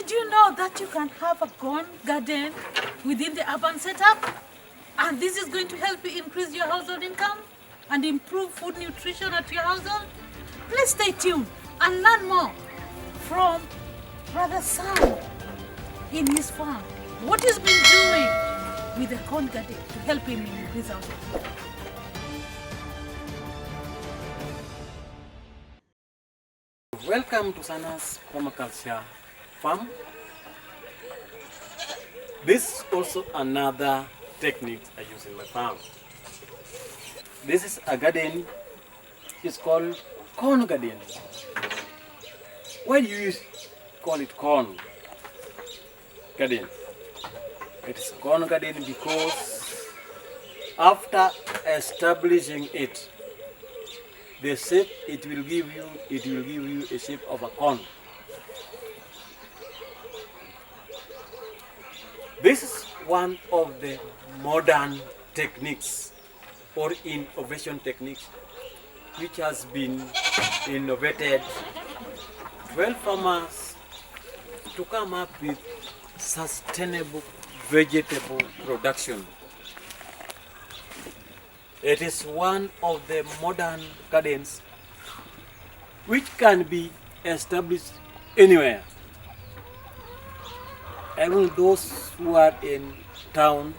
Did you know that you can have a corn garden within the urban setup? And this is going to help you increase your household income and improve food nutrition at your household? Please stay tuned and learn more from Brother Sam in his farm. What he's been doing with the corn garden to help him in his household. Welcome to Sana's Permaculture Farm. This is also another technique I use in my farm. This is a garden. It's called corn garden. Why do you call it corn garden? It is corn garden because after establishing it, the shape it will give you a shape of a corn. This is one of the modern techniques or innovation techniques which has been innovated to help farmers to come up with sustainable vegetable production. It is one of the modern gardens which can be established anywhere. Even those who are in town,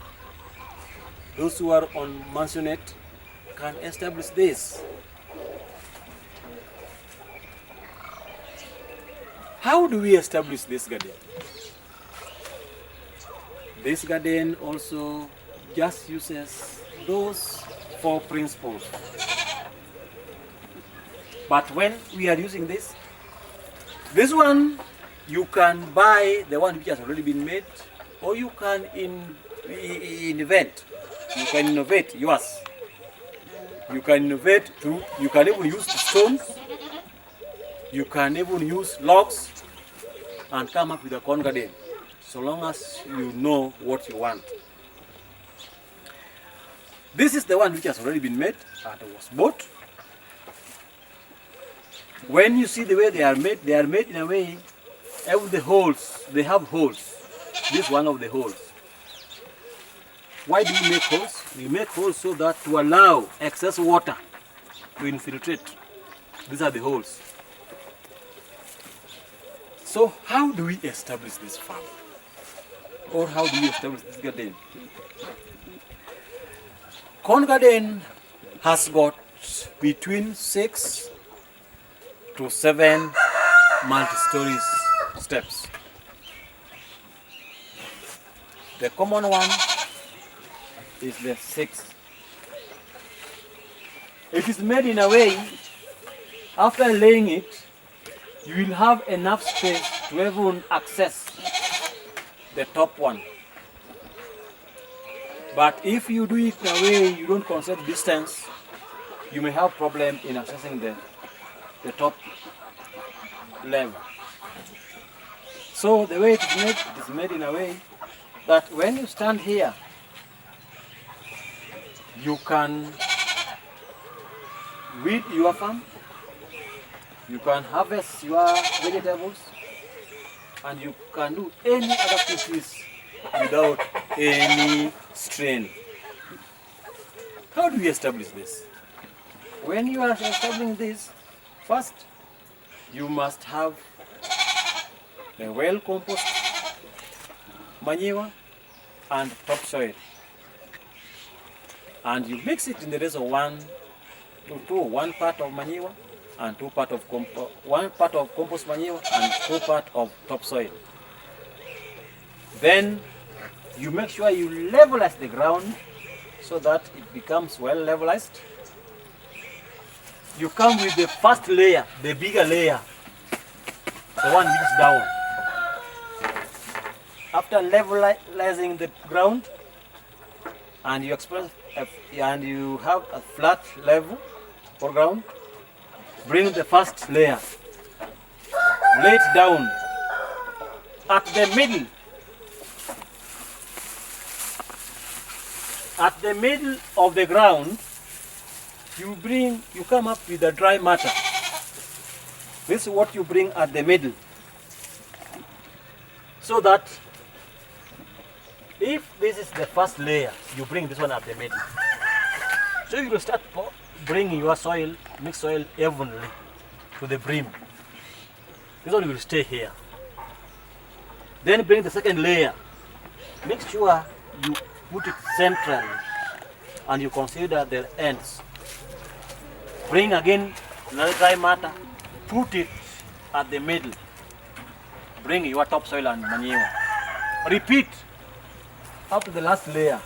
those who are on mansionette can establish this. How do we establish this garden? This garden also just uses those 4 principles. But when we are using this one, you can buy the one which has already been made, or you can invent. You can innovate yours. You can innovate through, you can even use stones, you can even use logs and come up with a corn garden, so long as you know what you want. This is the one which has already been made and was bought. When you see the way they are made in a way, every the holes, they have holes. This is one of the holes. Why do we make holes? We make holes so that to allow excess water to infiltrate. These are the holes. So how do we establish this farm? Or how do we establish this garden? Corn garden has got between 6 to 7 multi-story steps. The common one is the 6th. It is made in a way, after laying it, you will have enough space to even access the top one. But if you do it in a way you don't consider distance, you may have problem in accessing the top level. So the way it is made in a way that when you stand here, you can weed your farm, you can harvest your vegetables, and you can do any other activities without any strain. How do we establish this? When you are establishing this, first you must have a well compost manure and topsoil, and you mix it in the ratio of 1 to 2, 1 part of manure and 2 part of 1 part of compost manure and 2 part of topsoil. Then you make sure you levelize the ground so that it becomes well levelized. You come with the first layer, the bigger layer, the one which is down. After levelizing the ground, and you have a flat level for ground, bring the first layer, lay it down at the middle. At the middle of the ground, you come up with a dry matter. This is what you bring at the middle. So that if this is the first layer, you bring this one at the middle. So you will start bringing your soil, mixed soil evenly to the brim. This one will stay here. Then bring the second layer. Make sure you put it centrally and you consider the ends. Bring again another dry matter, put it at the middle. Bring your topsoil and manure. Repeat up to the last layer.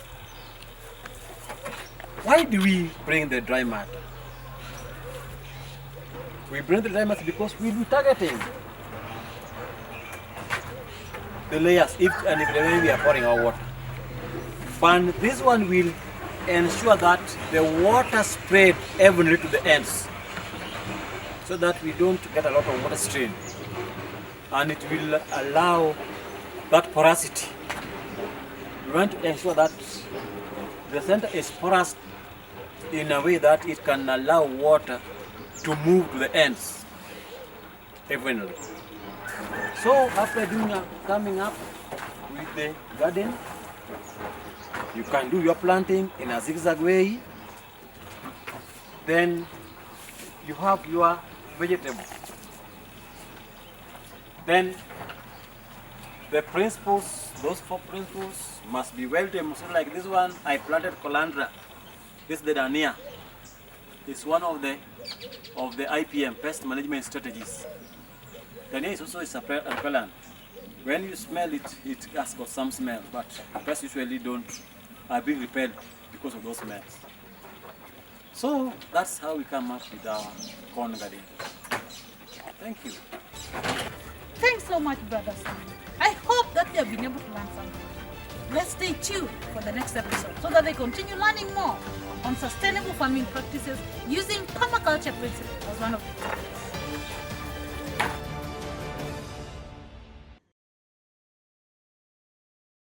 Why do we bring the dry matter? We bring the dry matter because we'll be targeting the layers if and if the way we are pouring our water. But this one will ensure that the water spread evenly to the ends so that we don't get a lot of water strain, and it will allow that porosity. We want to ensure that the center is porous in a way that it can allow water to move to the ends evenly. So after coming up with the garden, you can do your planting in a zigzag way. Then you have your vegetables. Then the principles, those 4 principles must be well demonstrated. Like this one, I planted colandra. This is the Dania. It's one of the IPM, pest management strategies. Dania is also a repellent. When you smell it, it has got some smell, but pests usually are being repelled because of those smells. So that's how we come up with our corn garden. Thank you. Thanks so much, Brother Sam. I hope that they have been able to learn something. Let's stay tuned for the next episode so that they continue learning more on sustainable farming practices using permaculture principles as one of the tools.